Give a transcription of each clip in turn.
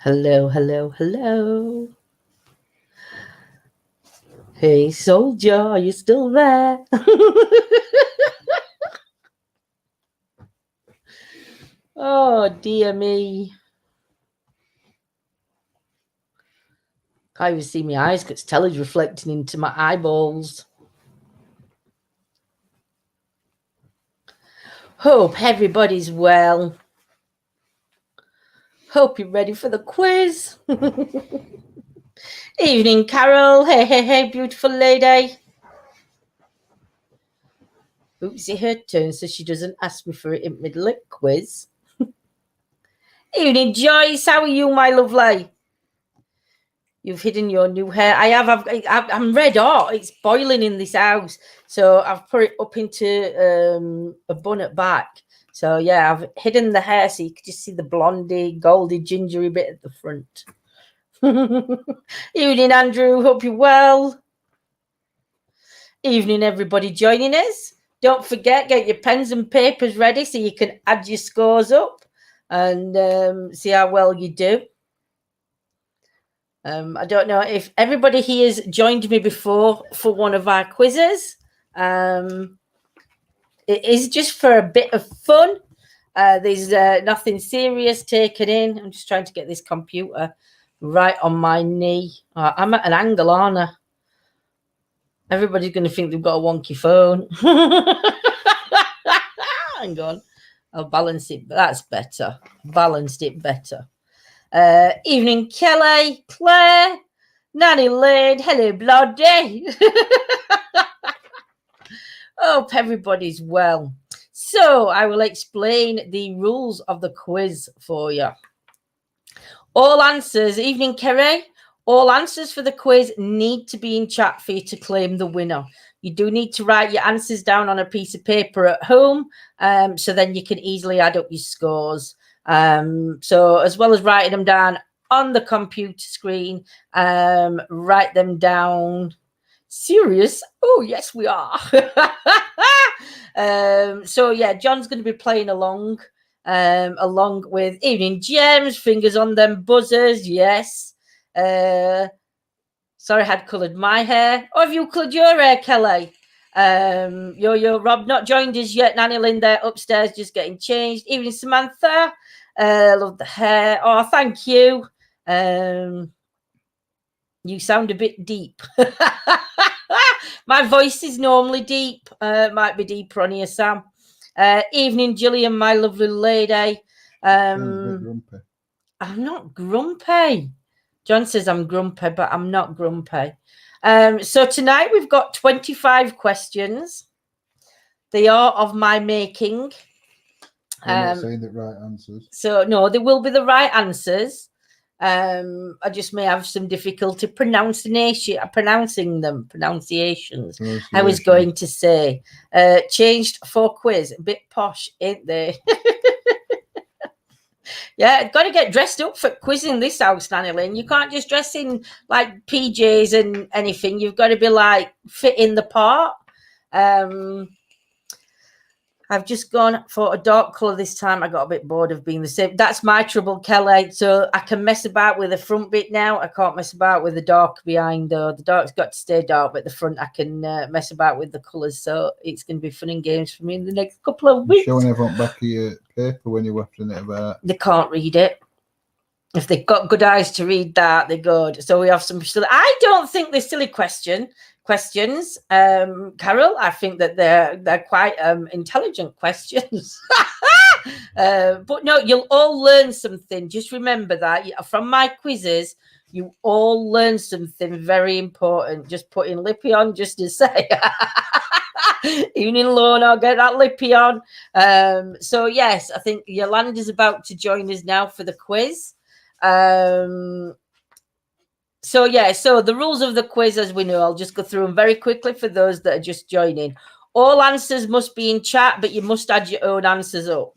Hello, hello, hello. Hey, soldier, are you still there? Oh, dear me. Can't even see my eyes because telly's reflecting into my eyeballs. Hope everybody's well. Hope you're ready for the quiz. Evening, Carol. Hey, hey, hey, beautiful lady. Oopsie, her turn, so she doesn't ask me for it in mid-lip quiz. Evening, Joyce. How are you, my lovely? You've hidden your new hair. I have. I'm red hot. It's boiling in this house. So I've put it up into a bun at back. So yeah, I've hidden the hair so you can just see the blondie, goldy, gingery bit at the front. Evening, Andrew. Hope you're well. Evening, everybody joining us. Don't forget, get your pens and papers ready so you can add your scores up and see how well you do. I don't know if everybody here has joined me before for one of our quizzes. It is just for a bit of fun. There's nothing serious taken in. I'm just trying to get this computer right on my knee. I'm at an angle, aren't I? Everybody's going to think they've got a wonky phone. Hang on. I'll balance it. That's better. Balanced it better. Evening, Kelly, Claire, Nanny Lane. Hello, bloody. Hope everybody's well. So I will explain the rules of the quiz for you. All answers, evening, Kerry. All answers for the quiz need to be in chat for you to claim the winner. You do need to write your answers down on a piece of paper at home, so then you can easily add up your scores. So as well as writing them down on the computer screen, write them down. Serious? Oh, yes, we are. So yeah, John's going to be playing along with Evening Gems, fingers on them buzzers. Yes. Sorry, I had coloured my hair. Oh, have you coloured your hair, Kelly? Yo, Rob not joined us yet. Nanny Lynn there upstairs just getting changed. Evening, Samantha. Love the hair. Oh, thank you. You sound a bit deep. My voice is normally deep. Might be deeper on here, Sam. Evening, Gillian, my lovely lady. Grumpy. I'm not grumpy. John says I'm grumpy, but I'm not grumpy. So tonight we've got 25 questions. They are of my making. I'm not saying the right answers. So no, they will be the right answers. I just may have some difficulty pronouncing them. Pronunciations. I was going to say. Changed for quiz. A bit posh, ain't they? Yeah, got to get dressed up for quizzing this house, Nanny Lynn. You can't just dress in like PJs and anything. You've got to be like fit in the part. I've just gone for a dark colour this time. I got a bit bored of being the same. That's my trouble, Kelly. So I can mess about with the front bit now. I can't mess about with the dark behind, though. The dark's got to stay dark, but the front I can mess about with the colours. So it's going to be fun and games for me in the next couple of weeks. Showing everyone back of your paper when you're wafting it about. They can't read it. If they've got good eyes to read that, they're good. So we have some silly. I don't think they're silly questions, Carol. I think that they're quite intelligent questions. But no, you'll all learn something. Just remember that from my quizzes, you all learn something very important. Just putting lippy on just to say. Evening, Lorna, get that lippy on. So yes, I think Yolanda's about to join us now for the quiz. So the rules of the quiz, as we know, I'll just go through them very quickly for those that are just joining. All answers must be in chat, but you must add your own answers up.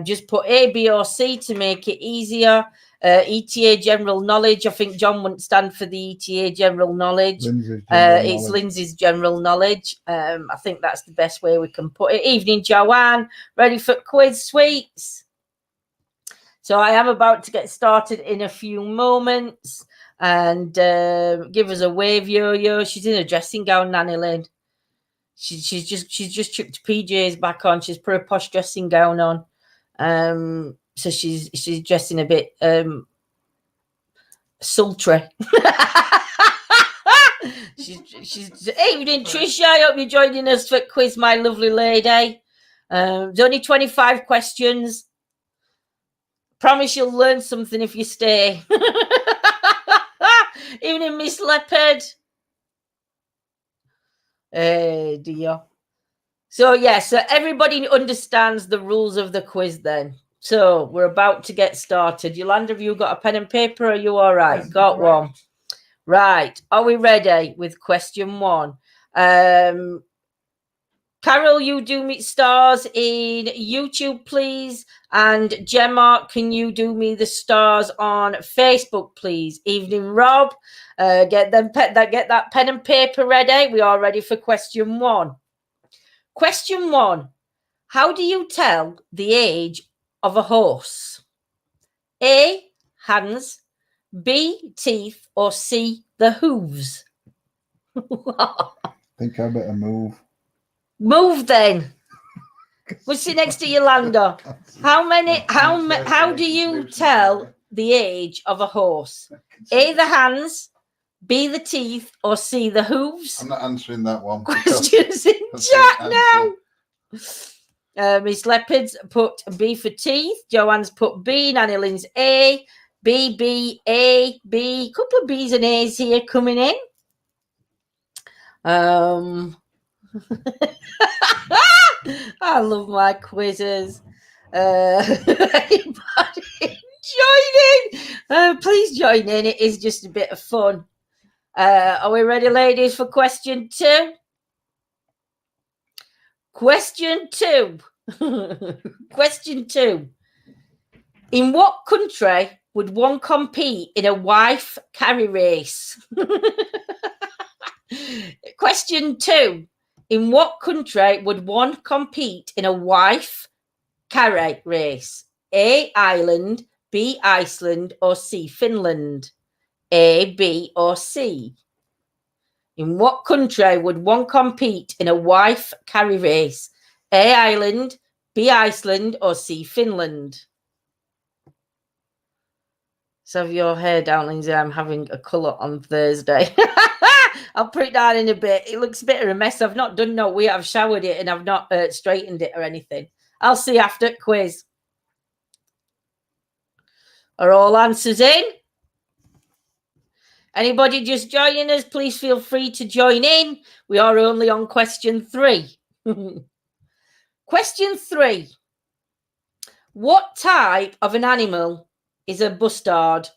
Just put A, B, or C to make it easier. ETA general knowledge. I think John wouldn't stand for the ETA general knowledge. It's Lindsay's general knowledge. I think that's the best way we can put it. Evening, Joanne. Ready for quiz, sweets? So I am about to get started in a few moments. And give us a wave, Yo-Yo. She's in a dressing gown, Nanny Lynn. She's just chucked PJs back on. She's put a posh dressing gown on. So she's dressing a bit sultry. she's evening, Trisha. I hope you're joining us for quiz, my lovely lady. There's only 25 questions. Promise you'll learn something if you stay. Evening, Miss Leopard. Dear. So so everybody understands the rules of the quiz then. So we're about to get started. Yolanda, have you got a pen and paper? Are you all right? Got one. Right. Are we ready with question 1? Carol, you do me stars in YouTube, please. And Gemma, can you do me the stars on Facebook, please? Evening, Rob. Get that pen and paper ready. We are ready for question 1. Question 1. How do you tell the age of a horse? A, hands, B, teeth, or C, the hooves? I think I better move. Move then. We'll sit next to Yolanda. How do you tell the age of a horse? A, the hands, B, the teeth, or C, the hooves? I'm not answering that one. Questions in chat now. Miss Leopard's put B for teeth. Joanne's put B. Nanny Lynn's A. B, B, A, B. Couple of B's and A's here coming in. I love my quizzes. Anybody joining? Please join in. It is just a bit of fun. Are we ready, ladies, for question 2? Question 2. Question 2. In what country would one compete in a wife carry race? Question 2. In what country would one compete in a wife carry race? A, Ireland, B, Iceland, or C, Finland? A, B, or C? In what country would one compete in a wife carry race? A, Ireland, B, Iceland, or C, Finland? So have your hair down, Lindsay. I'm having a colour on Thursday. I'll put it down in a bit. It looks a bit of a mess. I've not done no way. I've showered it and I've not straightened it or anything. I'll see after quiz. Are all answers in? Anybody just joining us, please feel free to join in. We are only on question 3. Question 3. What type of an animal is a bustard?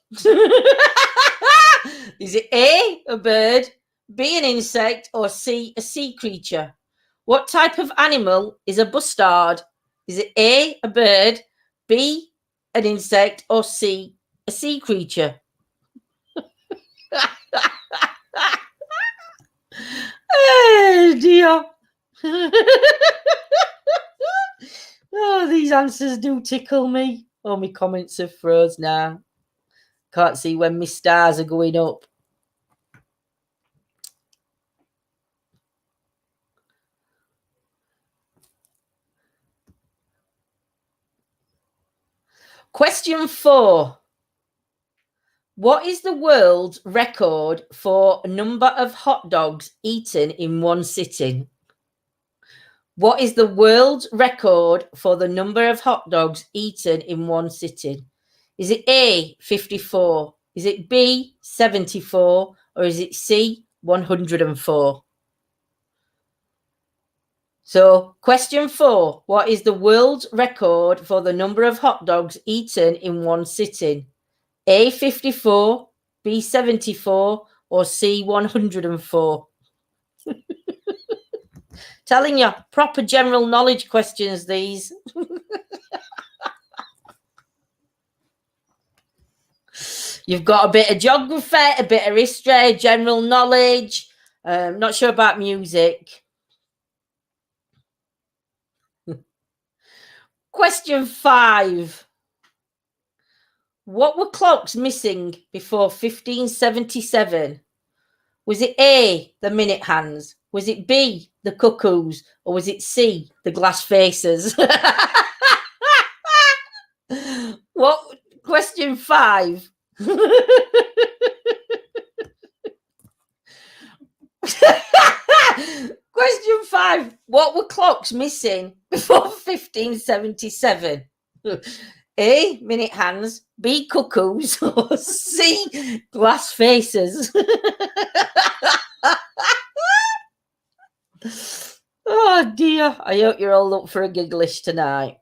Is it A, a bird, B, an insect, or C, a sea creature? What type of animal is a bustard? Is it A, a bird, B, an insect, or C, a sea creature? Oh, dear. Oh, these answers do tickle me. Oh, my comments are froze now. Can't see when my stars are going up. Question 4. What is the world record for number of hot dogs eaten in one sitting? What is the world record for the number of hot dogs eaten in one sitting? Is it A, 54? Is it B, 74? Or is it C, 104? So, question 4. What is the world record for the number of hot dogs eaten in one sitting? A, 54, B, 74, or C, 104? Telling you, proper general knowledge questions, these. You've got a bit of geography, a bit of history, general knowledge. Not sure about music. Question 5. What were clocks missing before 1577? Was it A, the minute hands? Was it B, the cuckoos? Or was it C, the glass faces? What? Question 5. Question 5. What were clocks missing before 1577? A, minute hands, B, cuckoos, or C, glass faces? Oh dear, I hope you're all up for a gigglish tonight.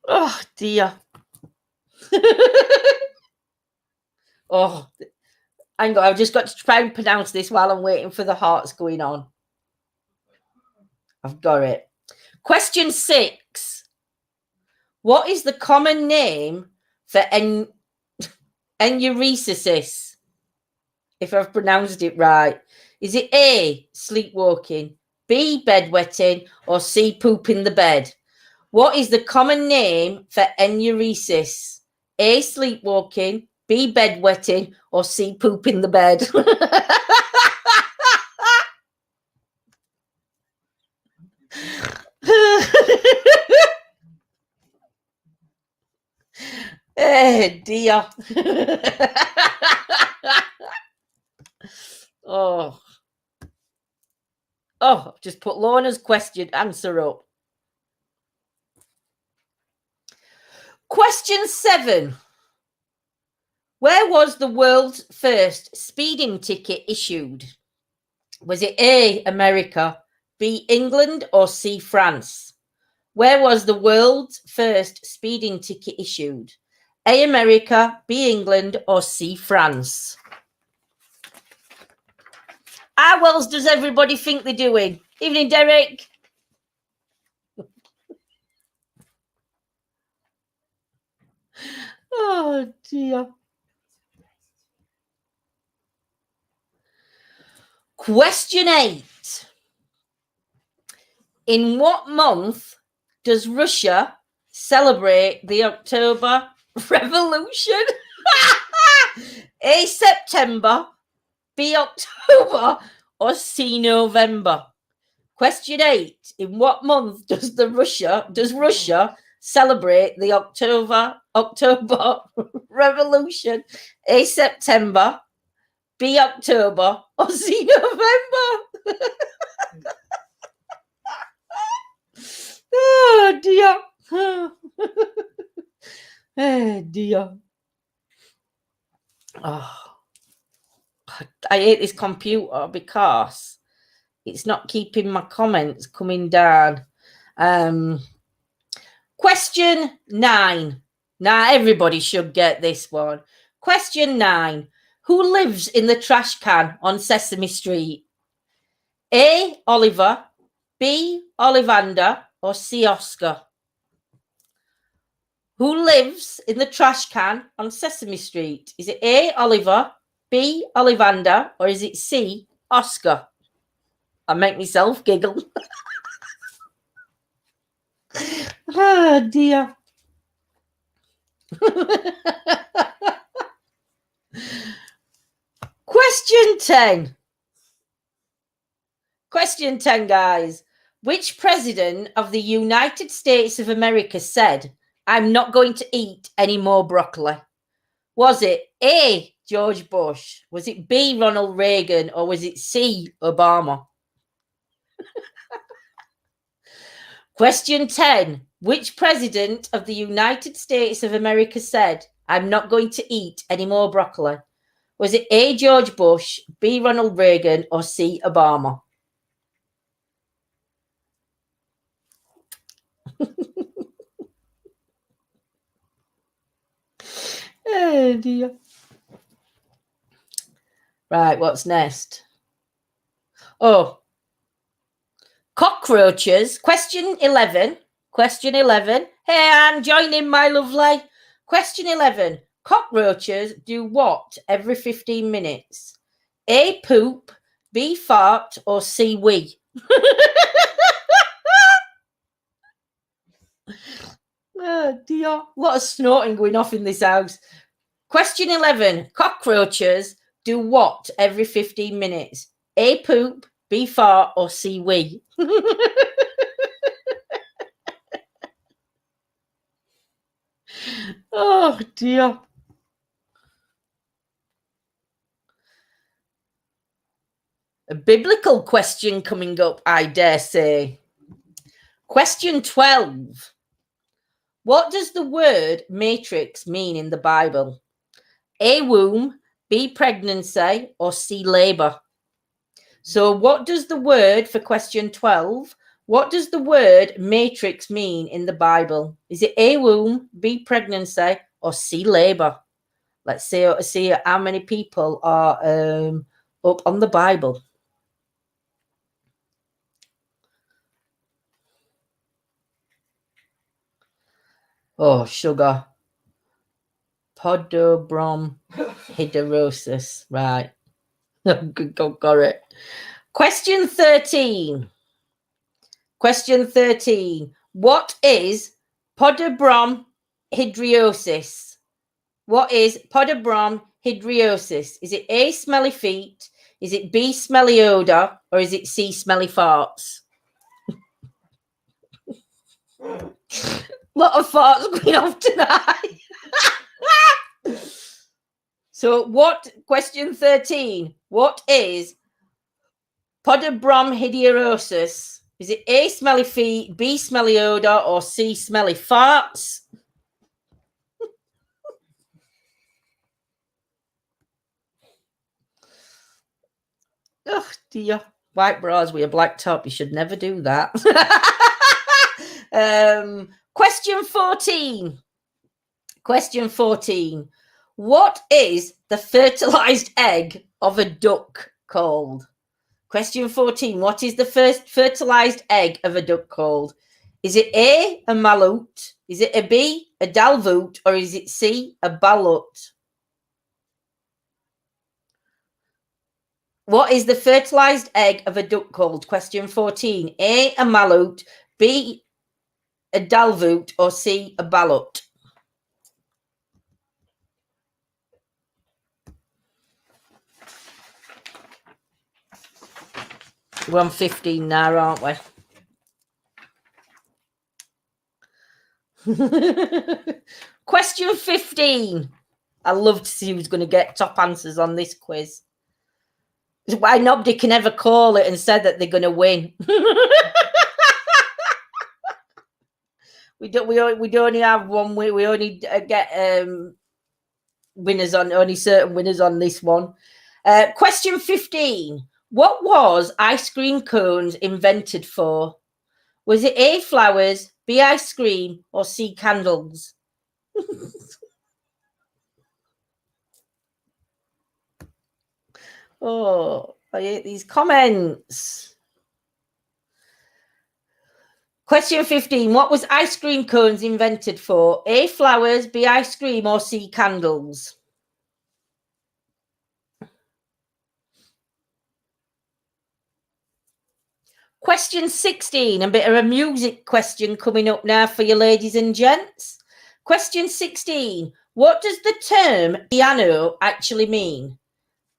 Oh dear. Oh, hang on, I've just got to try and pronounce this while I'm waiting for the hearts going on. I've got it. Question 6. What is the common name for enuresis? If I've pronounced it right. Is it A, sleepwalking, B, bedwetting, or C, poop in the bed? What is the common name for enuresis? A, sleepwalking, B, bedwetting, or C, poop in the bed? Oh dear. Oh, I've just put Lorna's question answer up. Question 7. Where was the world's first speeding ticket issued? Was it A, America, B, England, or C, France? Where was the world's first speeding ticket issued? A, America, B, England, or C, France? How well does everybody think they're doing? Evening, Derek. Oh, dear. Question 8. In what month does Russia celebrate the October Revolution? A, September, B, October, or C, November? Question 8. In what month does Russia celebrate the October Revolution? A, September, B, October, or C, November? Oh dear. Oh dear. Oh, I hate this computer because it's not keeping my comments coming down. Question 9. Now everybody should get this one. Question 9. Who lives in the trash can on Sesame Street? A, Oliver, B, Ollivander, or C, Oscar? Who lives in the trash can on Sesame Street? Is it A, Oliver, B, Ollivander, or is it C, Oscar? I make myself giggle. Oh dear. Question 10. Question 10, guys. Which president of the United States of America said, "I'm not going to eat any more broccoli"? Was it A, George Bush? Was it B, Ronald Reagan? Or was it C, Obama? Question 10. Which president of the United States of America said, "I'm not going to eat any more broccoli"? Was it A, George Bush, B, Ronald Reagan, or C, Obama? Oh dear. Right, what's next? Oh, cockroaches. Question 11. Question 11. Hey, Anne, join in, my lovely. Question 11. Cockroaches do what every 15 minutes? A, poop, B, fart, or C, wee? dear. A lot of snorting going off in this house. Question 11. Cockroaches do what every 15 minutes? A, poop, B, fart, or C, wee? Oh, dear. A biblical question coming up, I dare say. Question 12. What does the word matrix mean in the Bible? A, womb, B, pregnancy, or C, labor? So what does the word, for question 12, what does the word matrix mean in the Bible? Is it A, womb, B, pregnancy, or C, labor? Let's see how many people are up on the Bible. Oh, sugar. Podobromhiderosis. Right. Got it. Question 13. Question 13. What is podobromhidrosis? What is podobromhidrosis? Is it A, smelly feet? Is it B, smelly odor? Or is it C, smelly farts? A lot of farts going off tonight. So question 13, what is podobromhidrosis? Is it A, smelly feet, B, smelly odor, or C, smelly farts? Oh, dear. White bras with a black top. You should never do that. Question 14. Question 14. What is the fertilized egg of a duck called? Question 14. What is the first fertilized egg of a duck called? Is it A, a maloot? Is it a B, a dalvoot? Or is it C, a ballot? What is the fertilized egg of a duck called? Question 14. A, a maloot, B, a dalvoot, or C, a ballot? We're on 15 now, aren't we? Question 15. I love to see who's going to get top answers on this quiz. It's why nobody can ever call it and say that they're going to win. We only have one. We only get winners on only certain winners on this one. Question 15. What was ice cream cones invented for? Was it A, flowers, B, ice cream, or C, candles? Oh, I hate these comments. Question 15. What was ice cream cones invented for? A, flowers, B, ice cream, or C, candles? Question 16. A bit of a music question coming up now for you ladies and gents. Question 16. What does the term piano actually mean?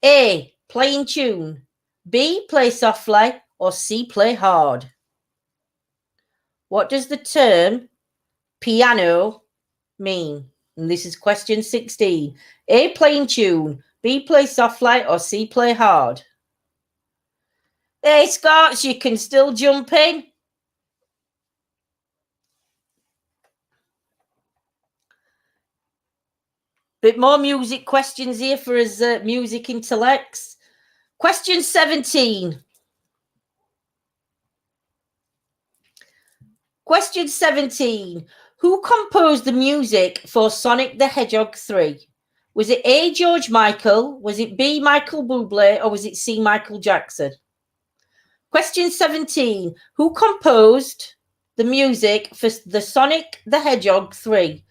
A, play in tune. B, play softly. Or C, play hard. What does the term piano mean? And this is question 16. A, play in tune. B, play softly. Or C, play hard. Hey, Scots, you can still jump in. Bit more music questions here for us music intellects. Question 17. Question 17. Who composed the music for Sonic the Hedgehog 3? Was it A, George Michael? Was it B, Michael Bublé? Or was it C, Michael Jackson? Question 17. Who composed the music for the Sonic the Hedgehog 3?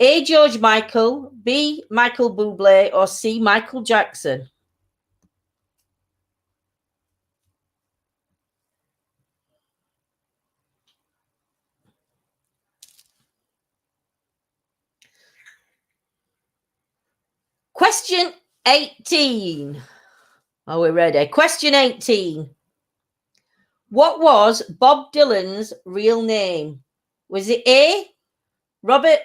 A, George Michael, B, Michael Bublé, or C, Michael Jackson? Question 18. Are we ready? Question 18. What was Bob Dylan's real name? Was it A, Robert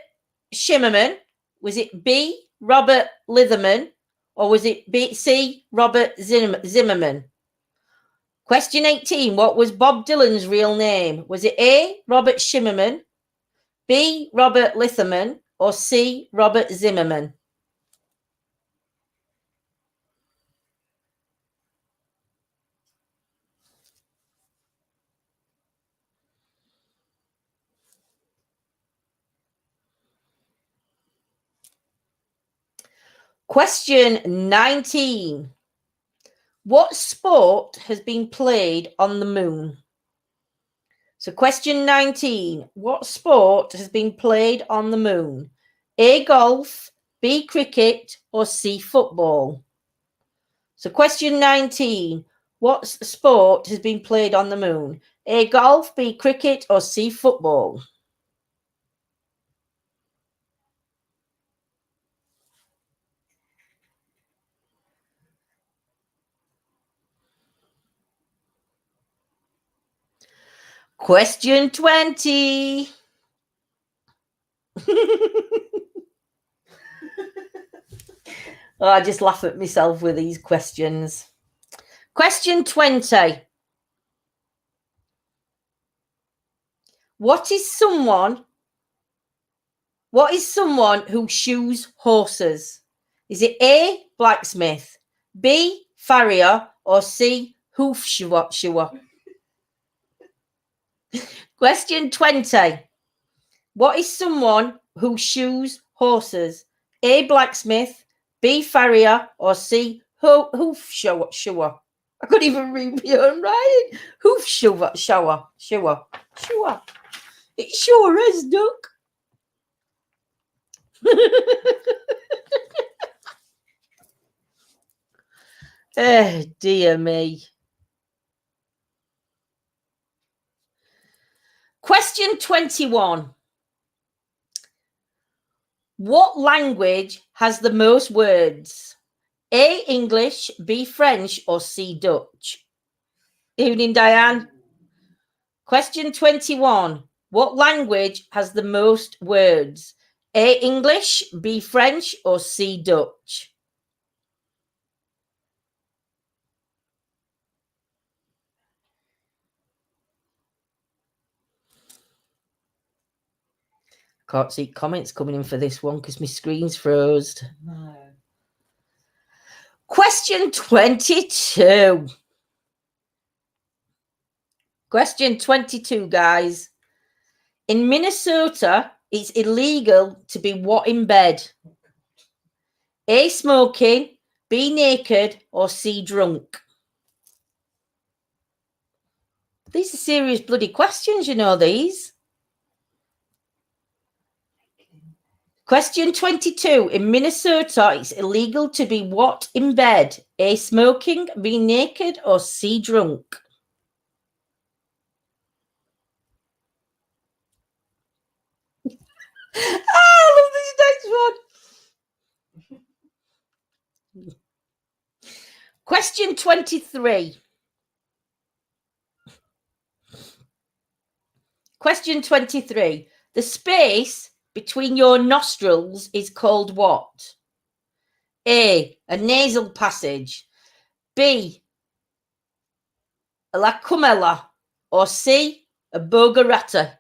Shimmerman? Was it B, Robert Litherman? Or was it C, Robert Zimmerman? Question 18. What was Bob Dylan's real name? Was it A, Robert Shimmerman, B, Robert Litherman, or C, Robert Zimmerman? Question 19. What sport has been played on the moon? So question 19. What sport has been played on the moon? A, golf, B, cricket, or C, football? So question 19. What sport has been played on the moon? A, golf, B, cricket, or C, football? Question 20. I just laugh at myself with these questions. Question 20. What is someone who shoes horses? Is it A, blacksmith, B, farrier, or C, hoof shoer? Question 20. What is someone who shoes horses? A, blacksmith, B, farrier, or C, hoof shower? I couldn't even read my own writing. Hoof shower. It sure is, Duck. Oh, dear me. Question 21. What language has the most words? A, English, B, French, or C, Dutch? Evening, Diane. Question 21. What language has the most words? A, English, B, French, or C, Dutch? Can't see comments coming in for this one because my screen's froze. No. Question 22. Question 22, guys. In Minnesota, it's illegal to be what in bed? A, smoking, B, naked, or C, drunk? These are serious bloody questions, you know these. Question 22. In Minnesota, it's illegal to be what in bed? A, smoking, B, naked, or C, drunk? I love this next one. Question 23. Question 23. The space between your nostrils is called what? A, a nasal passage, B, a lacumella, or C, a bogarata?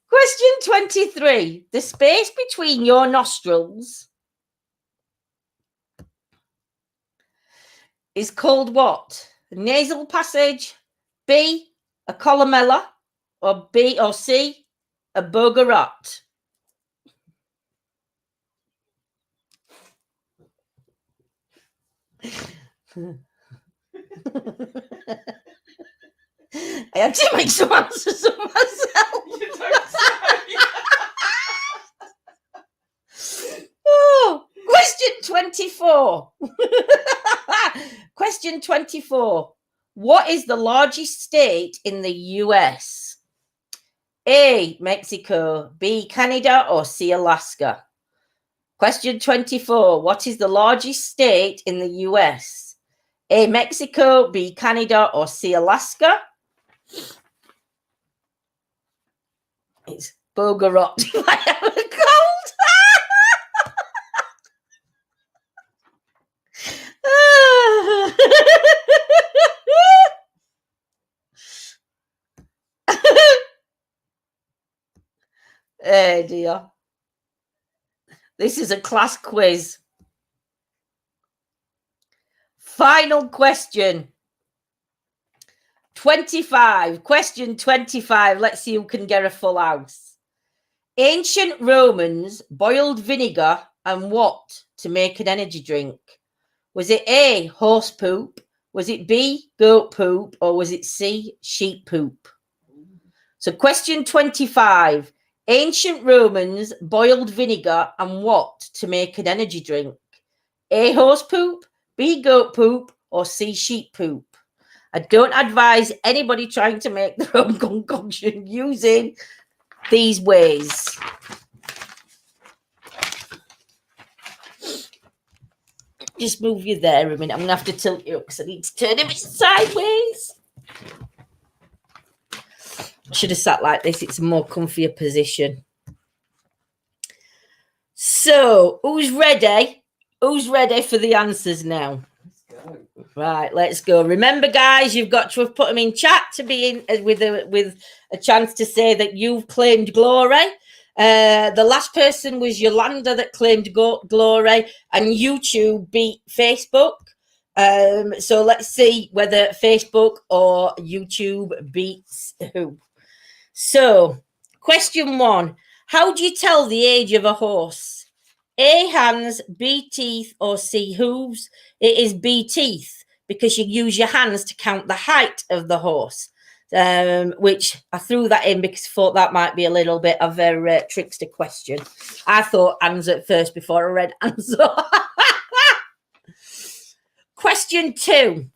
Question 23. The space between your nostrils is called what? A nasal passage, B, a columella, or B or C, a bogarat? I had to make some answers of myself. Oh, question 24. Question 24. What is the largest state in the US? A, Mexico, B, Canada, or C, Alaska? Question 24. What is the largest state in the US? A, Mexico, B, Canada, or C, Alaska? It's Bogorot. I have a cold. Oh dear. This is a class quiz. Final question. 25. Question 25. Let's see who can get a full house. Ancient Romans boiled vinegar and what to make an energy drink? Was it A, horse poop? Was it B, goat poop? Or was it C, sheep poop? So question 25. Ancient Romans boiled vinegar and what to make an energy drink? A, horse poop, B, goat poop, or C, sheep poop? I don't advise anybody trying to make their own concoction using these ways. Just move you there a minute. I'm going to have to tilt you up because I need to turn him sideways. I should have sat like this. It's a more comfier position. So, who's ready? Who's ready for the answers now? Let's go. Right, let's go. Remember, guys, you've got to have put them in chat to be in with a chance to say that you've claimed glory. The last person was Yolanda that claimed glory, and YouTube beat Facebook. So let's see whether Facebook or YouTube beats who. So, question 1. How do you tell the age of a horse? A, hands, B, teeth, or C, hooves? It is B, teeth, because you use your hands to count the height of the horse, which I threw that in because I thought that might be a little bit of a trickster question. I thought hands at first before I read answer. Question 2.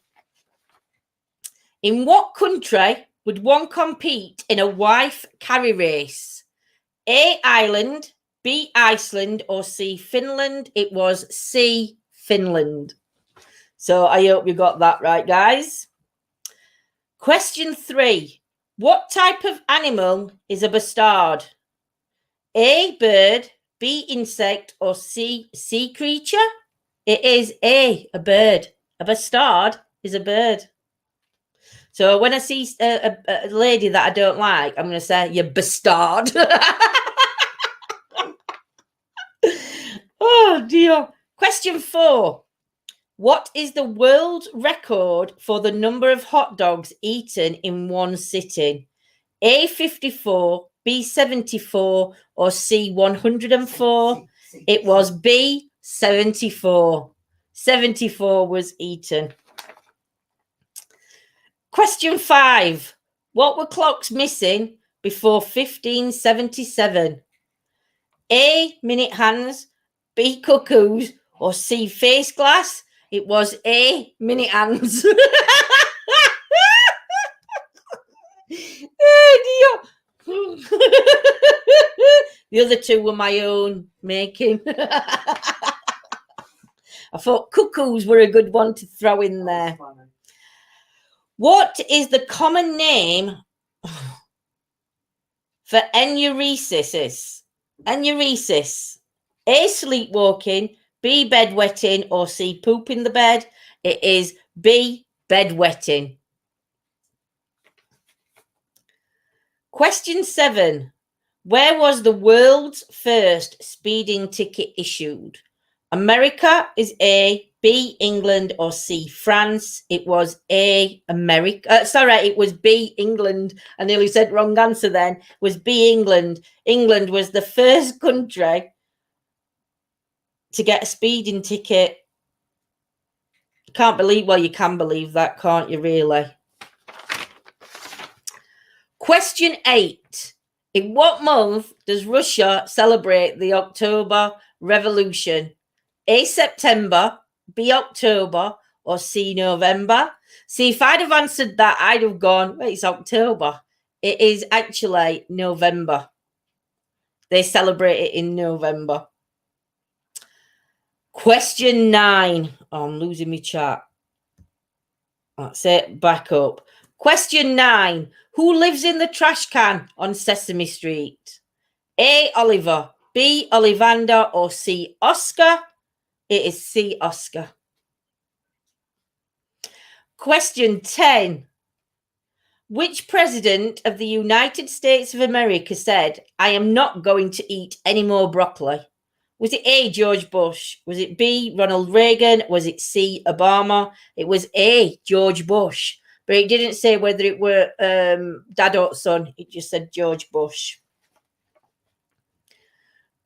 In what country would one compete in a wife carry race? A, Ireland, B, Iceland, or C, Finland? It was C, Finland. So I hope you got that right, guys. Question 3. What type of animal is a bastard? A, bird, B, insect, or C, sea creature? It is A, bird. A bastard is a bird. So when I see a lady that I don't like, I'm going to say, you bastard. Oh, dear. Question 4. What is the world record for the number of hot dogs eaten in one sitting? A, 54, B, 74, or C, 104? It was B, 74. 74 was eaten. Question 5. What were clocks missing before 1577? A, minute hands, B, cuckoos, or C, face glass? It was A, minute hands. Oh, dear. The other two were my own making. I thought cuckoos were a good one to throw in there. What is the common name for enuresis? Enuresis. A, sleepwalking, B, bedwetting, or C, poop in the bed? It is B, bedwetting. Question 7. Where was the world's first speeding ticket issued? America is A, B, England, or C, France? It was A, America. It was B, England. I nearly said wrong answer then. It was B, England. England was the first country to get a speeding ticket. Can't believe, well, you can believe that, can't you, really? Question 8. In what month does Russia celebrate the October Revolution? A, September, B, October, or C, November? See, if I'd have answered that, I'd have gone, well, it's October. It is actually November. They celebrate it in November. Question 9. Oh, I'm losing my chart. That's it. Back up. Question 9. Who lives in the trash can on Sesame Street? A. Oliver, B. Ollivander, or C. Oscar? It is C. Oscar. Question 10. Which president of the United States of America said, I am not going to eat any more broccoli? Was it A, George Bush? Was it B, Ronald Reagan? Was it C, Obama? It was A, George Bush. But it didn't say whether it were dad or son. It just said George Bush.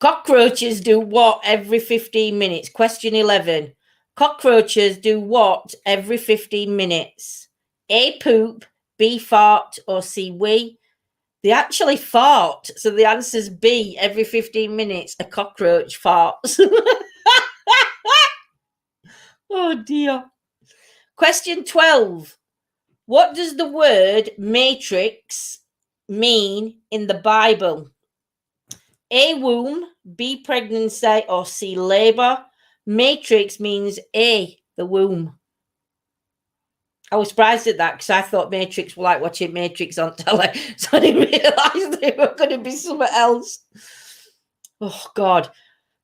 Cockroaches do what every 15 minutes? Question 11. Cockroaches do what every 15 minutes? A, poop, B, fart, or C, wee? They actually fart. So the answer is B. Every 15 minutes, a cockroach farts. Oh, dear. Question 12. What does the word matrix mean in the Bible? A, womb, B, pregnancy, or C, labor? Matrix means A, the womb. I was surprised at that because I thought Matrix were like watching Matrix on telly. So I didn't realise they were going to be something else. Oh, God.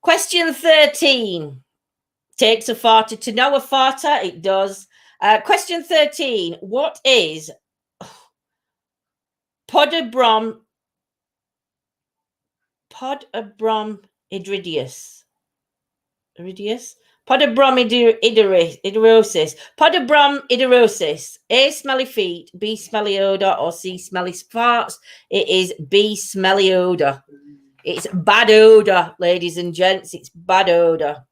Question 13. Takes a farter to know a farter. It does. Question 13. What is Podobrom idridius? Podobrom idirosis. Podobrom idirosis. A, smelly feet. B, smelly odor. Or C, smelly farts. It is B, smelly odor. It's bad odor, ladies and gents. It's bad odor.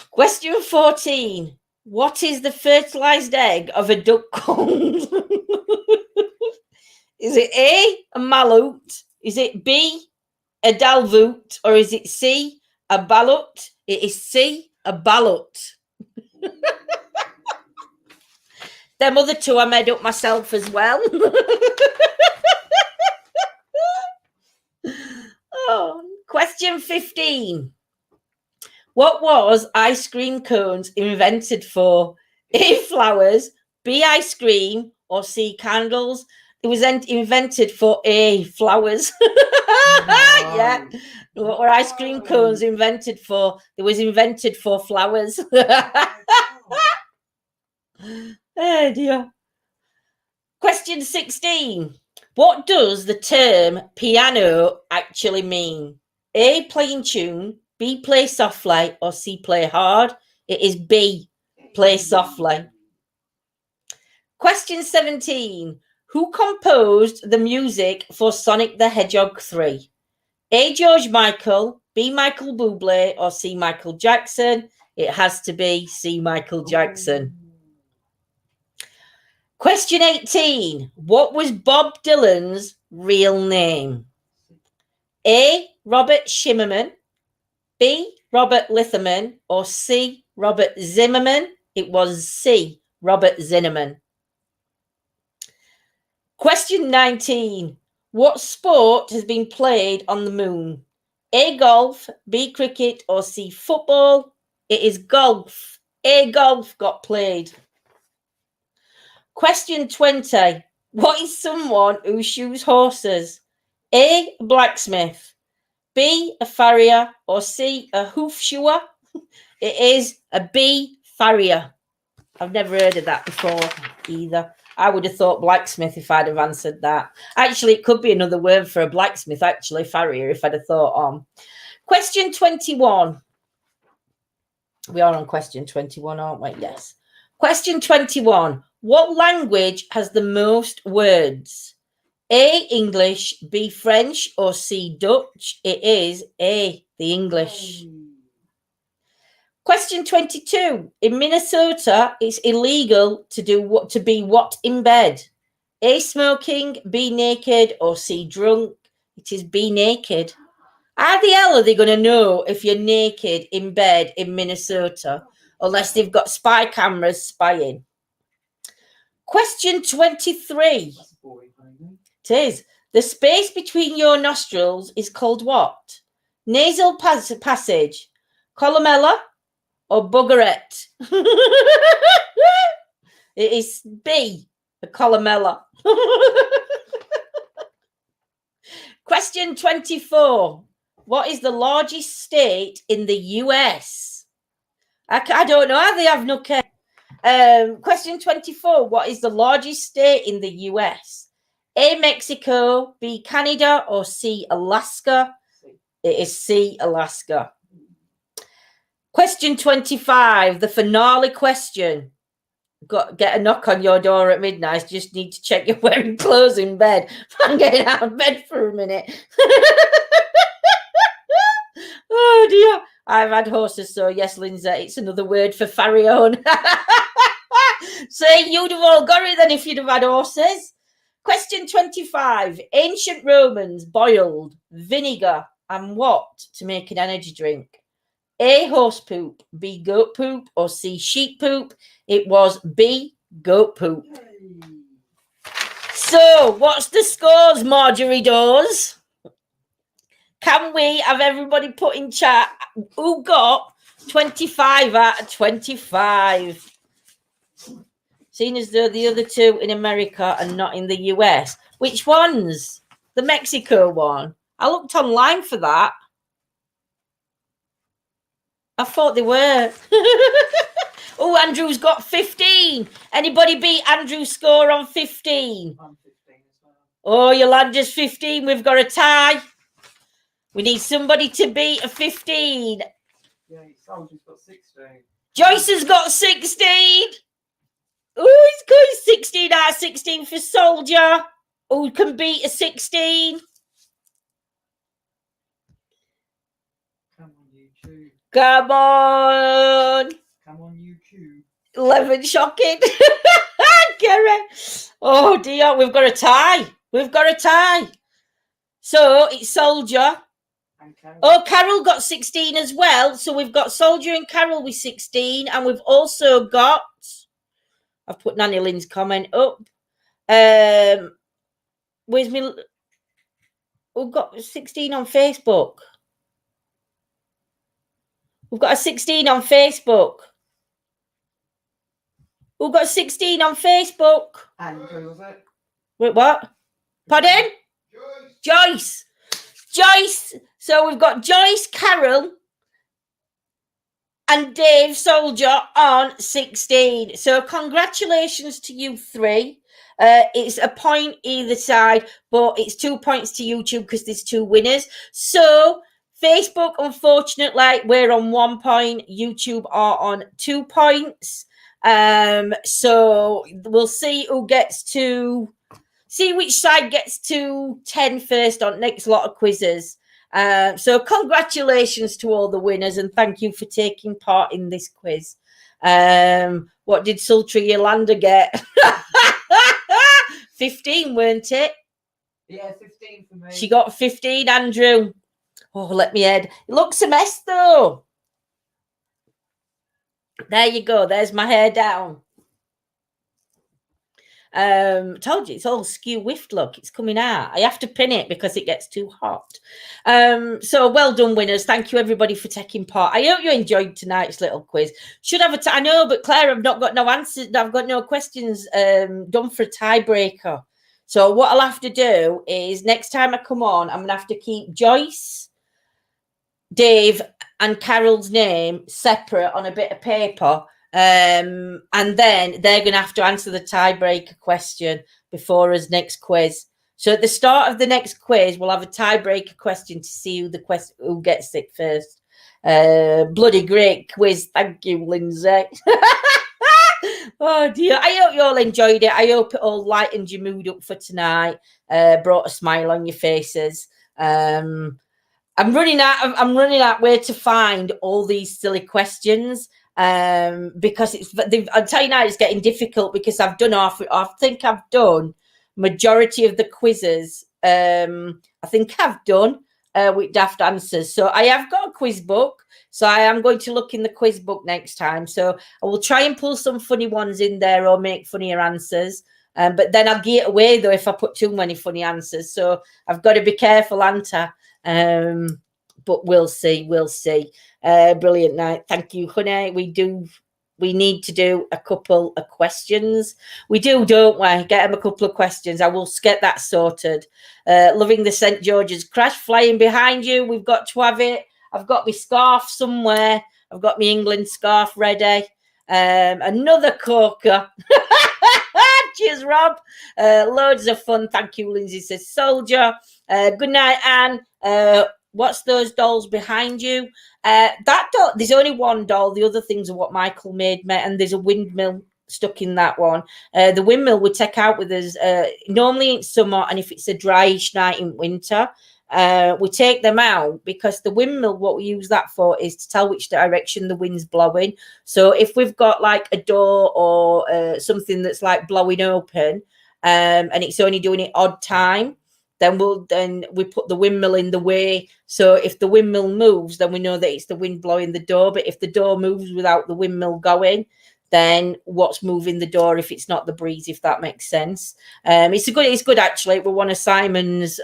Question 14. What is the fertilized egg of a duck called? Is it A, a maloot? Is it B, a dalvoot? Or is it C, a ballot? It is C, a ballot. Them other two I made up myself as well. Oh, question 15. What was ice cream cones invented for? A, flowers, B, ice cream, or C, candles? It was invented for A, flowers. Yeah. What were ice cream cones invented for? It was invented for flowers. Oh, dear. Question 16. What does the term piano actually mean? A, playing tune, B, play softly, or C, play hard? It is B, play softly. Question 17. Who composed the music for Sonic the Hedgehog 3? A, George Michael, B, Michael Bublé, or C, Michael Jackson? It has to be C, Michael Jackson. Question 18. What was Bob Dylan's real name? A, Robert Shimmerman, B, Robert Litherman, or C, Robert Zimmerman? It was C, Robert Zinnerman. Question 19. What sport has been played on the moon? A, golf, B, cricket, or C, football? It is golf. A, golf got played. Question 20. What is someone who shoes horses? A, a blacksmith, B, a farrier, or C, a hoof shoer? It is a B, farrier. I've never heard of that before either. I would have thought blacksmith if I'd have answered that. Actually, it could be another word for a blacksmith, actually, farrier, if I'd have thought on. Question 21. We are on question 21, aren't we? Yes. Question 21. What language has the most words? A, English, B, French, or C, Dutch? It is A, the English. Question 22. In Minnesota, it's illegal to be what in bed? A, smoking, B, naked, or C, drunk? It is B, naked. How the hell are they going to know if you're naked in bed in Minnesota unless they've got spy cameras spying? Question 23. It is. The space between your nostrils is called what? Nasal passage, columella, or buggerette? It is B, a columella. Question 24. What is the largest state in the US? I don't know. They have no care. Question 24. What is the largest state in the US? A, Mexico, B, Canada, or C, Alaska? It is C, Alaska. Question 25. The finale question. Get a knock on your door at midnight. Just need to check you're wearing clothes in bed. I'm getting out of bed for a minute. Oh dear. I've had horses, so yes, Lindsay, it's another word for farrione. Say you'd have all got it then if you'd have had horses. Question 25. Ancient Romans boiled vinegar and what to make an energy drink? A, horse poop, B, goat poop, or C, sheep poop? It was B, goat poop. So, what's the scores, Marjorie Dawes? Can we have everybody put in chat who got 25 out of 25? Seeing as though the other two in America are not in the US. Which ones? The Mexico one. I looked online for that. I thought they were. Oh, Andrew's got 15. Anybody beat Andrew's score on 15? I'm 15 as well. Oh, Yolanda's 15. We've got a tie. We need somebody to beat a 15. Yeah, Soldier's got 16. Joyce has got 16. Oh, he's got 16 out of 16 for Soldier. Who can beat a 16? Come on, YouTube. Come on. Come on, YouTube. 11 shocking. Gary. Oh, dear. We've got a tie. We've got a tie. So it's Soldier. Oh, Carol got 16 as well. So we've got Soldier and Carol with 16. And we've also got... I've put Nanny Lynn's comment up. Where's me? We've got 16 on Facebook. We've got a 16 on Facebook. We've got 16 on Facebook. Andrew, was it? Wait, what? Pardon? Joyce. Joyce. So we've got Joyce, Carol, and Dave Soldier on 16. So congratulations to you three. It's a point either side, but it's 2 points to YouTube because there's two winners. So Facebook, unfortunately, we're on 1 point. YouTube are on 2 points. So we'll see who gets to see which side gets to 10 first on next lot of quizzes. So congratulations to all the winners and thank you for taking part in this quiz. What did Sultry Yolanda get? 15, weren't it? Yeah, 15 for me. She got 15, Andrew. Oh, let me head. It looks a mess though. There you go. There's my hair down. Told you it's all skew whiffed. Look, it's coming out. I have to pin it because it gets too hot. So well done, winners. Thank you everybody for taking part. I hope you enjoyed tonight's little quiz. Should have I know, but Claire, I've not got no answers. I've got no questions done for a tiebreaker. So what I'll have to do is next time I come on, I'm gonna have to keep Joyce, Dave, and Carol's name separate on a bit of paper. And then they're going to have to answer the tiebreaker question before us next quiz. So at the start of the next quiz, we'll have a tiebreaker question to see who gets it first. Bloody great quiz. Thank you, Lindsay. Oh, dear. I hope you all enjoyed it. I hope it all lightened your mood up for tonight, brought a smile on your faces. I'm running out where to find all these silly questions. Because I'll tell you now, it's getting difficult because I think I've done majority of the quizzes. I think I've done with daft answers. So I have got a quiz book. So I am going to look in the quiz book next time. So I will try and pull some funny ones in there or make funnier answers. But then I'll get away, though, if I put too many funny answers. So I've got to be careful, Anta. But we'll see. We'll see. Brilliant night. Thank you, honey. We need to do a couple of questions. We do, don't we? Get them a couple of questions. I will get that sorted. Loving the St. George's crash flying behind you. We've got to have it. I've got my scarf somewhere. I've got my England scarf ready. Another corker. Cheers, Rob. Loads of fun. Thank you, Lindsay says soldier. Good night, Anne. What's those dolls behind you? That doll, there's only one doll. The other things are what Michael made, mate, and there's a windmill stuck in that one. The windmill we take out with us normally in summer, and if it's a dryish night in winter, we take them out because the windmill, what we use that for is to tell which direction the wind's blowing. So if we've got like a door or something that's like blowing open, and it's only doing it odd time, then we put the windmill in the way. So if the windmill moves, then we know that it's the wind blowing the door. But if the door moves without the windmill going, then what's moving the door if it's not the breeze, if that makes sense. It's good actually. We're one of Simon's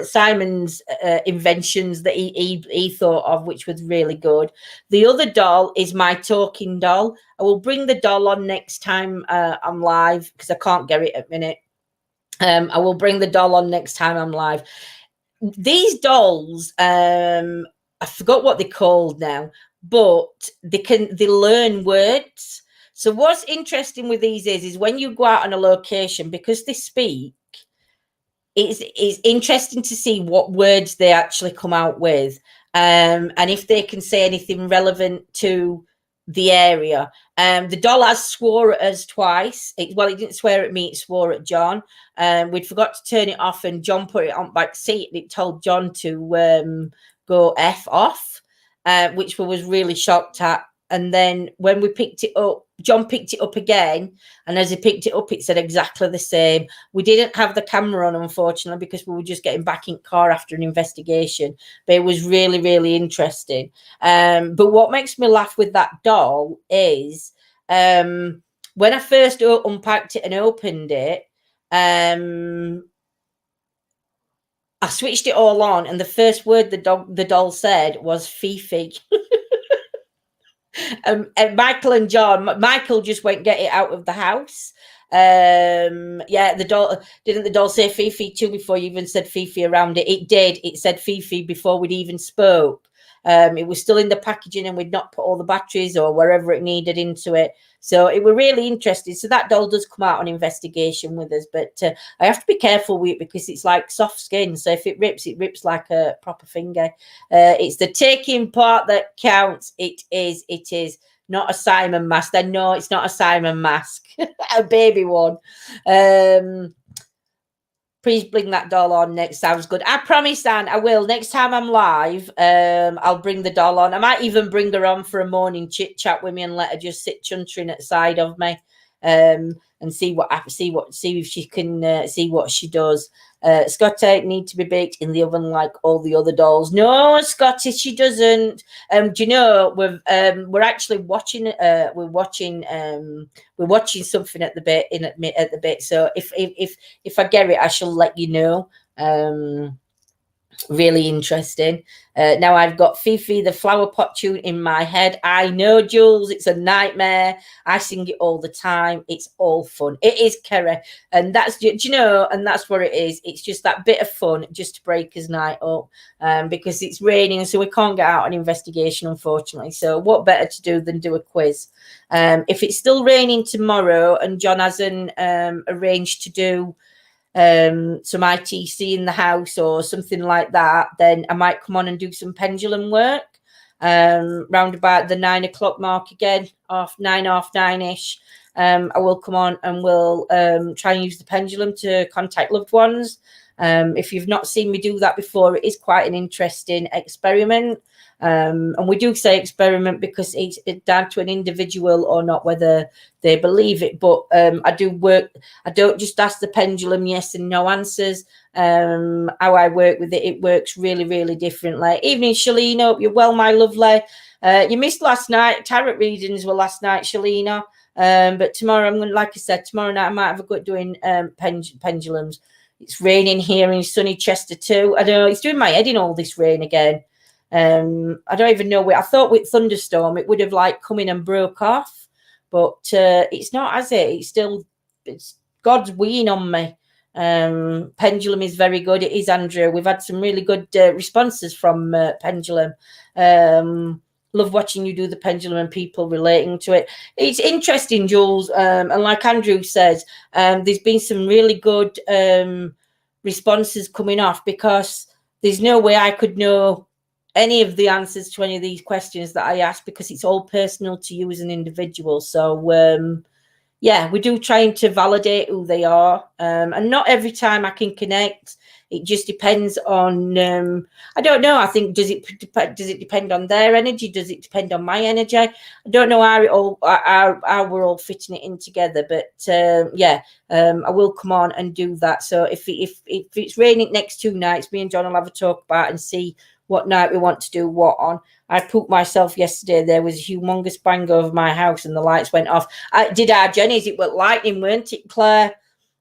Simon's inventions that he thought of, which was really good. The other doll is my talking doll. I will bring the doll on next time I'm live because I can't get it at minute. I will bring the doll on next time I'm live. These dolls, I forgot what they're called now, but they learn words. So what's interesting with these is when you go out on a location, because they speak, it's interesting to see what words they actually come out with, and if they can say anything relevant to the area. The doll has swore at us twice. It didn't swear at me, it swore at John. We'd forgot to turn it off, and John put it on back seat, and it told John to go F off, which we was really shocked at. And then when we picked it up, John picked it up again, and as he picked it up, it said exactly the same. We didn't have the camera on, unfortunately, because we were just getting back in the car after an investigation, but it was really, really interesting. But what makes me laugh with that doll is when I first unpacked it and opened it, I switched it all on, and the first word the doll said was Fifi. And Michael and John, Michael just went get it out of the house. The doll, didn't the doll say Fifi too before you even said Fifi around it? It did. It said Fifi before we'd even spoke. It was still in the packaging, and we'd not put all the batteries or wherever it needed into it. So it were really interesting. So that doll does come out on investigation with us, but I have to be careful with it because it's like soft skin. So if it rips like a proper finger. It's the taking part that counts. It is not a Simon mask. Then no, it's not a Simon mask. A baby one. Please bring that doll on next. Sounds good. I promise, Anne, I will. Next time I'm live, I'll bring the doll on. I might even bring her on for a morning chit chat with me and let her just sit chuntering at the side of me, and see if she can see what she does. Scotty need to be baked in the oven like all the other dolls. No, Scotty, she doesn't. Do you know we're actually watching? We're watching something at the bit. So if I get it, I shall let you know. Really interesting. Now I've got Fifi the flower pot tune in my head. I know, Jules, it's a nightmare. I sing it all the time. It's all fun. It is, Kerry, and that's, do you know, and that's what it is. It's just that bit of fun just to break his night up, because it's raining, so we can't get out on investigation, unfortunately. So what better to do than do a quiz? If it's still raining tomorrow and John hasn't arranged to do some ITC in the house or something like that, then I might come on and do some pendulum work round about the 9 o'clock mark again, half 9-ish. I will come on and we'll try and use the pendulum to contact loved ones. If you've not seen me do that before, it is quite an interesting experiment. And we do say experiment because it's down to an individual or not whether they believe it. But I don't just ask the pendulum yes and no answers. How I work with it, it works really, really differently. Evening, Shelina, hope you're well, my lovely. You missed last night. Tarot readings were last night, Shelina. But tomorrow, I'm going to, like I said, tomorrow night I might have a go at doing pendulums. It's raining here in sunny Chester too. I don't know, it's doing my head in all this rain again. I don't even know where. I thought with thunderstorm it would have like come in and broke off, but it's not, has it? It's God's weeing on me. Pendulum is very good. It is, Andrew. We've had some really good responses from pendulum. Love watching you do the pendulum and people relating to it. It's interesting, Jules. And like Andrew says, there's been some really good responses coming off because there's no way I could know any of the answers to any of these questions that I ask because it's all personal to you as an individual. So, yeah, we do trying to validate who they are. And not every time I can connect. It just depends on, I don't know. I think, does it depend on their energy? Does it depend on my energy? I don't know how we're all fitting it in together. But yeah, I will come on and do that. So if it's raining next 2 nights, me and John will have a talk about and see what night we want to do what on. I pooped myself yesterday. There was a humongous bang over my house and the lights went off. I did our Jenny's. It was lightning, weren't it, Claire?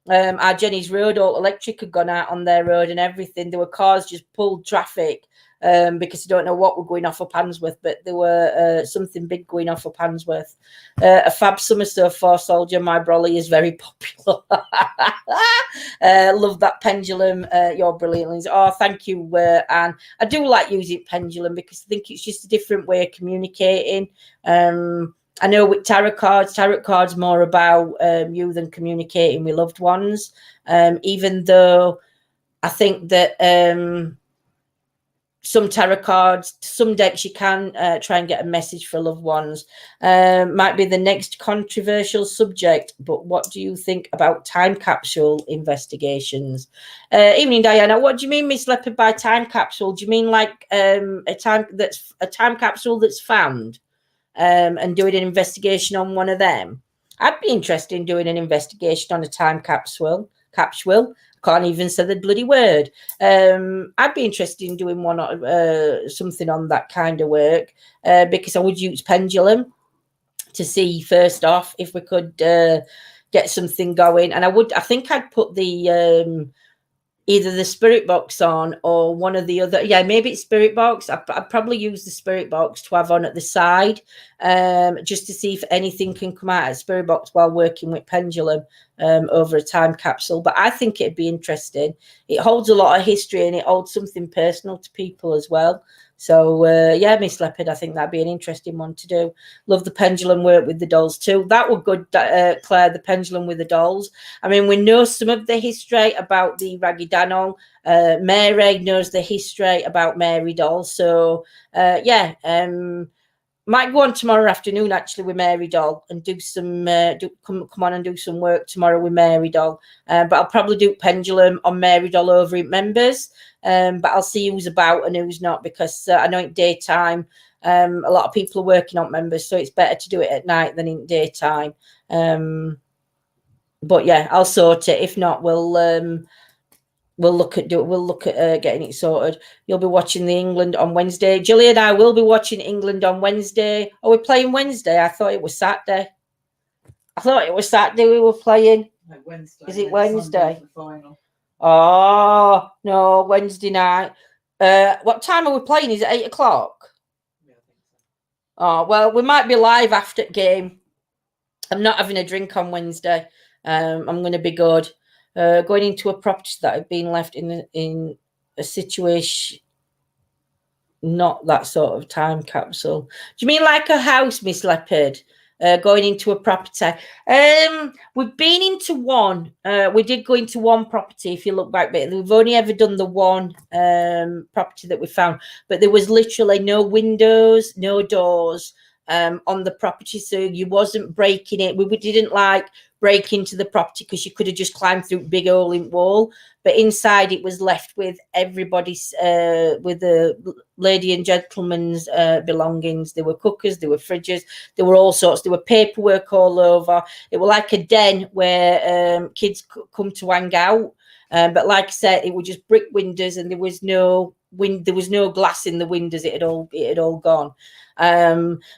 Our Jenny's road, all electric had gone out on their road and everything. There were cars just pulled traffic because I don't know what were going off up Handsworth, but there were something big going off up Handsworth. A fab summer so far, soldier. My brolly is very popular. Love that pendulum. You're brilliant. Oh, thank you, Anne. I do like using pendulum because I think it's just a different way of communicating. I know with tarot cards more about you than communicating with loved ones. Even though I think that some tarot cards, some decks you can try and get a message for loved ones. Might be the next controversial subject, but what do you think about time capsule investigations? Evening, Diana. What do you mean, Miss Leopard, by time capsule? Do you mean like a time capsule that's found? And doing an investigation on one of them? I'd be interested in doing an investigation on a time capsule. Can't even say the bloody word. I'd be interested in doing one something on that kind of work because I would use pendulum to see first off if we could get something going. And I think I'd put the either the spirit box on or one of the other. Yeah, maybe it's spirit box. I'd probably use the spirit box to have on at the side just to see if anything can come out of spirit box while working with pendulum over a time capsule. But I think it'd be interesting. It holds a lot of history and it holds something personal to people as well. So, yeah, Miss Leopard, I think that'd be an interesting one to do. Love the pendulum work with the dolls too. That would good, Claire, the pendulum with the dolls. I mean, we know some of the history about the Raggy Danong. Mary knows the history about Mary doll. So, yeah, might go on tomorrow afternoon actually with Mary doll and do some come on and do some work tomorrow with Mary doll. But I'll probably do pendulum on Mary doll over in members. But I'll see who's about and who's not because I know in daytime a lot of people are working on members, so it's better to do it at night than in daytime. But yeah, I'll sort it. If not, we'll look at getting it sorted. You'll be watching the England on Wednesday. Julie and I will be watching England on Wednesday. Are we playing Wednesday? I thought it was Saturday. We were playing. No, Wednesday. Is it Wednesday? The final. Oh no, Wednesday night. What time are we playing? Is it 8 o'clock? Yeah, I think so. Oh well, we might be live after game. I'm not having a drink on Wednesday. I'm going to be good. Going into a property that had been left in a situation, not that sort of time capsule. Do you mean like a house, Miss Leopard? Going into a property. We've been into one. We did go into one property, if you look back, but we've only ever done the one property that we found. But there was literally no windows, no doors. on the property, so you wasn't breaking it. We didn't like break into the property because you could have just climbed through a big hole in wall, but inside it was left with everybody's with the lady and gentleman's belongings. There were cookers, there were fridges, there were all sorts, there were paperwork all over. It was like a den where kids could come to hang out, but like I said, it was just brick windows, and there was no glass in the windows. It had all gone.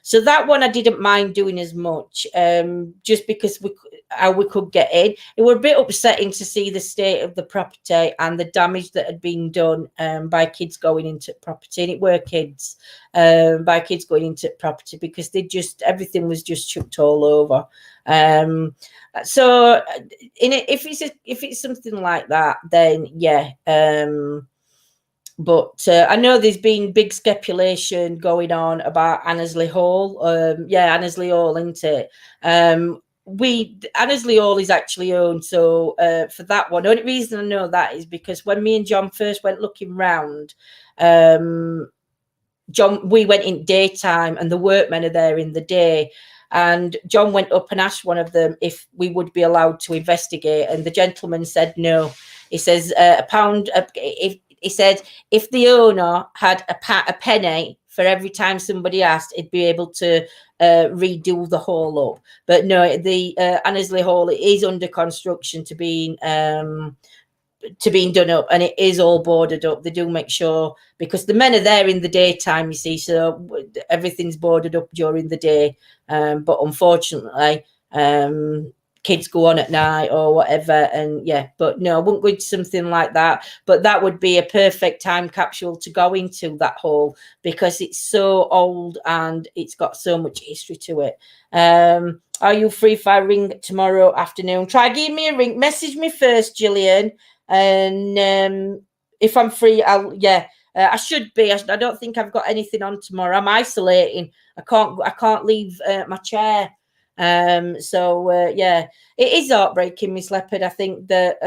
So that one I didn't mind doing as much, just because how we could get in. It was a bit upsetting to see the state of the property and the damage that had been done by kids going into property, and it were kids by kids going into property, because everything was just chucked all over. So if it's something like that, then yeah. But I know there's been big speculation going on about Annesley Hall. Annesley Hall, isn't it? Annesley Hall is actually owned. So for that one, the only reason I know that is because when me and John first went looking round, we went in daytime and the workmen are there in the day. And John went up and asked one of them if we would be allowed to investigate. And the gentleman said no. He says he said if the owner had a penny for every time somebody asked, he'd be able to redo the hall up. But no, the Annesley Hall is under construction to being done up, and it is all boarded up. They do make sure, because the men are there in the daytime, you see, so everything's boarded up during the day. But unfortunately, kids go on at night or whatever, and yeah, but no, I wouldn't go into something like that. But that would be a perfect time capsule to go into that hall, because it's so old and it's got so much history to it. Are you free if I ring tomorrow afternoon? Try give me a ring. Message me first, Gillian, and if I'm free, I should be. I don't think I've got anything on tomorrow. I'm isolating. I can't leave my chair. Yeah, it is heartbreaking, Miss Leopard. I think that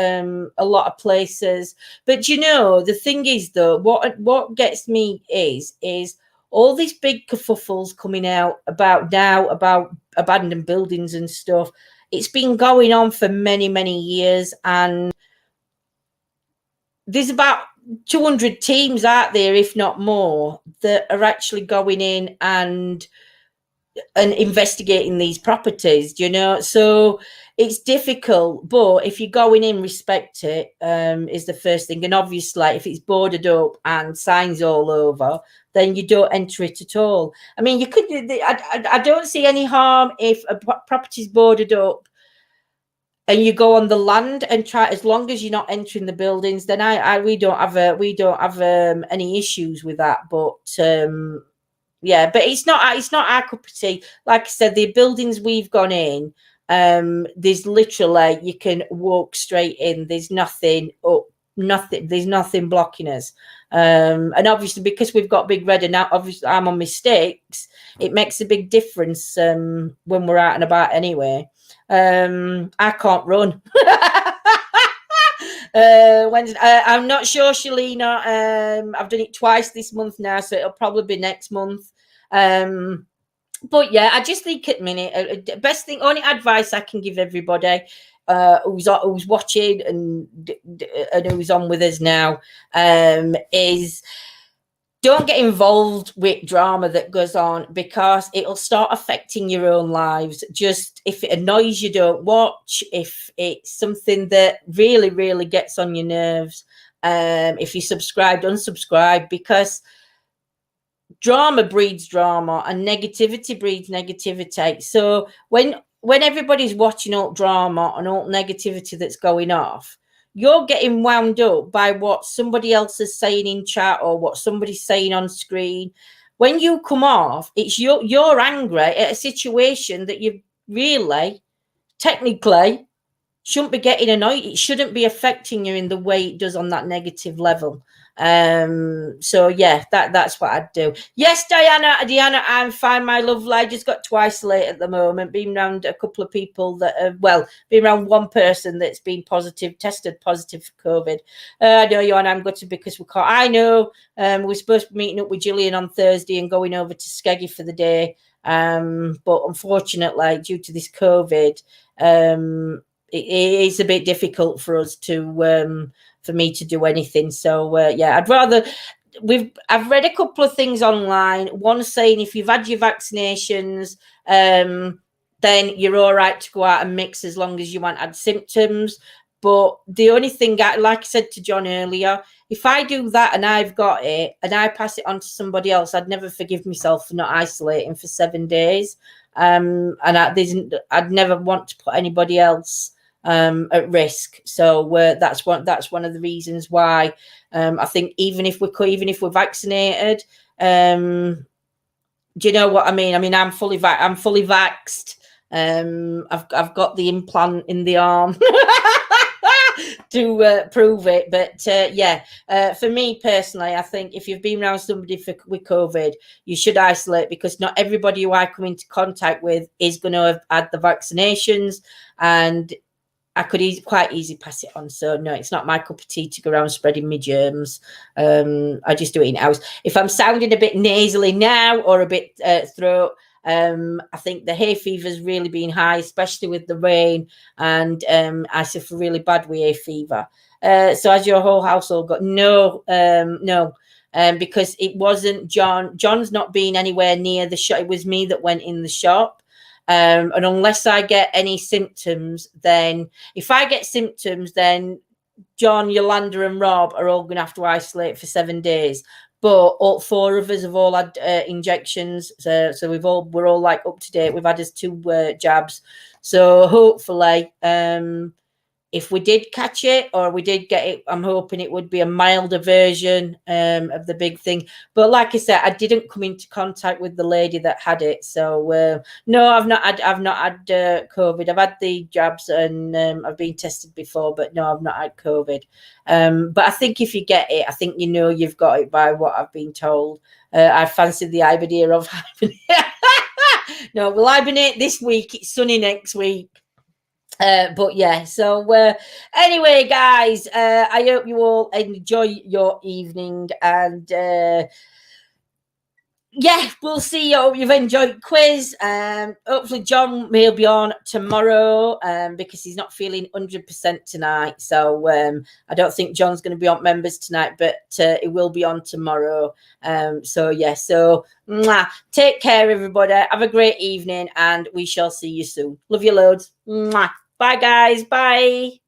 a lot of places, but you know, the thing is though, what gets me is all these big kerfuffles coming out about abandoned buildings and stuff. It's been going on for many years, and there's about 200 teams out there, if not more, that are actually going in and investigating these properties, you know. So it's difficult, but if you're going in, respect it, is the first thing. And obviously, if it's boarded up and signs all over, then you don't enter it at all. I mean, you could. I don't see any harm if a property's boarded up and you go on the land and try, as long as you're not entering the buildings, then we don't have any issues with that. But yeah, but it's not our cup of tea. Like I said, the buildings we've gone in, there's literally, you can walk straight in. There's nothing there's nothing blocking us. And obviously, because we've got big red, and now obviously I'm on my sticks, it makes a big difference when we're out and about anyway. I can't run. Wednesday, I'm not sure, Shalina. I've done it twice this month now, so it'll probably be next month. But yeah, I just think at the minute, best thing, only advice I can give everybody who's watching and who's on with us now, is don't get involved with drama that goes on, because it'll start affecting your own lives. Just if it annoys you, don't watch. If it's something that really gets on your nerves, if you subscribe, unsubscribe, because drama breeds drama and negativity breeds negativity. So when everybody's watching all drama and all negativity that's going off, you're getting wound up by what somebody else is saying in chat or what somebody's saying on screen. When you come off, it's you're angry at a situation that you really, technically, shouldn't be getting annoyed. It shouldn't be affecting you in the way it does on that negative level. So yeah, that's what I'd do. Yes, Deanna, I'm fine, my lovely. I just got to isolate at the moment, been around a couple of people that are, been around one person that's been tested positive for COVID. I know you, and I'm gutted because we can't. I know we're supposed to be meeting up with Gillian on Thursday and going over to Skeggy for the day. But unfortunately, due to this COVID, it is a bit difficult for us to for me to do anything. So yeah, I'd rather. I've read a couple of things online. One saying if you've had your vaccinations, then you're all right to go out and mix as long as you haven't had symptoms. But the only thing, like I said to John earlier, if I do that and I've got it and I pass it on to somebody else, I'd never forgive myself for not isolating for 7 days. And I'd never want to put anybody else at risk. So that's one of the reasons why I think even if we're vaccinated, do you know what I mean? I mean, I'm fully vaxxed. I've got the implant in the arm to prove it. But yeah, for me personally, I think if you've been around somebody with COVID, you should isolate, because not everybody who I come into contact with is going to have had the vaccinations, and I could quite easily pass it on. So no, it's not my cup of tea to go around spreading me germs. I just do it in house. If I'm sounding a bit nasally now or a bit throat, I think the hay fever's really been high, especially with the rain, and I suffer really bad with hay fever. So has your whole household got? No, because it wasn't John. John's not been anywhere near the shop. It was me that went in the shop. And unless I get any symptoms, then if I get symptoms, then John, Yolanda and Rob are all going to have to isolate for 7 days. But all 4 of us have all had injections. So we're all like up to date. We've had us 2 jabs. So hopefully, if we did catch it or we did get it, I'm hoping it would be a milder version of the big thing. But like I said, I didn't come into contact with the lady that had it. So no, I've not had COVID. I've had the jabs and I've been tested before, but no, I've not had COVID. But I think if you get it, I think you know you've got it by what I've been told. I fancy the idea of hibernate. No, we'll hibernate this week. It's sunny next week. But yeah, so anyway, guys, I hope you all enjoy your evening, and yeah, we'll see you. You've enjoyed quiz. Hopefully John may be on tomorrow because he's not feeling 100% tonight. So I don't think John's going to be on members tonight, but he will be on tomorrow. So yeah, so take care, everybody. Have a great evening, and we shall see you soon. Love you loads. Bye, guys. Bye.